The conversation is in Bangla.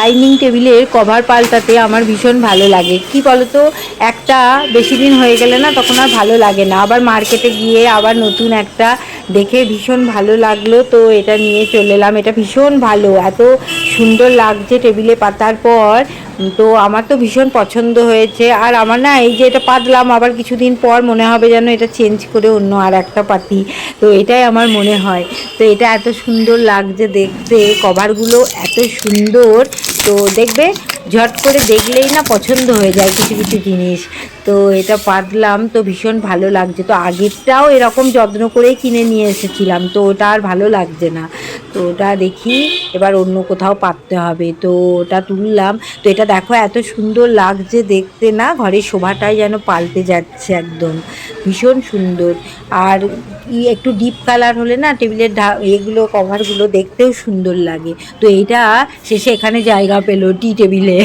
ডাইনিং টেবিলের কভার পাল্টাতে আমার ভীষণ ভালো লাগে। কি বলতো, একটা বেশি দিন হয়ে গেলে না তখন আর ভালো লাগে না। আবার মার্কেটে গিয়ে আবার নতুন একটা দেখে ভীষণ ভালো লাগলো, তো এটা নিয়ে চলে এলাম। এটা ভীষণ ভালো, এত সুন্দর লাগছে টেবিলে পাতার পর। তো আমার তো ভীষণ পছন্দ হয়েছে। আর আমার না এই যে এটা পাতলাম, আবার কিছুদিন পর মনে হবে যেন এটা চেঞ্জ করে অন্য আর একটা পাতি। তো এটাই আমার মনে হয়। তো এটা এত সুন্দর লাগছে দেখতে, কভারগুলো এত সুন্দর। তো দেখবে, ঝট করে দেখলেই না পছন্দ হয়ে যায় কিছু কিছু জিনিস। তো এটা পাতলাম, তো ভীষণ ভালো লাগছে। তো আগেরটাও এরকম যত্ন করেই কিনে নিয়ে এসেছিলাম, তো ওটা আর ভালো লাগছে না। তো ওটা দেখি এবার অন্য কোথাও পাততে হবে। তো ওটা তুললাম। তো এটা দেখো এত সুন্দর লাগছে দেখতে, না ঘরের শোভাটাই যেন পাল্টে যাচ্ছে একদম, ভীষণ সুন্দর। আর একটু ডিপ কালার হলে না টেবিলের এগুলো কভারগুলো দেখতেও সুন্দর লাগে। তো এইটা শেষে এখানে জায়গা পেলো টি টেবিলে।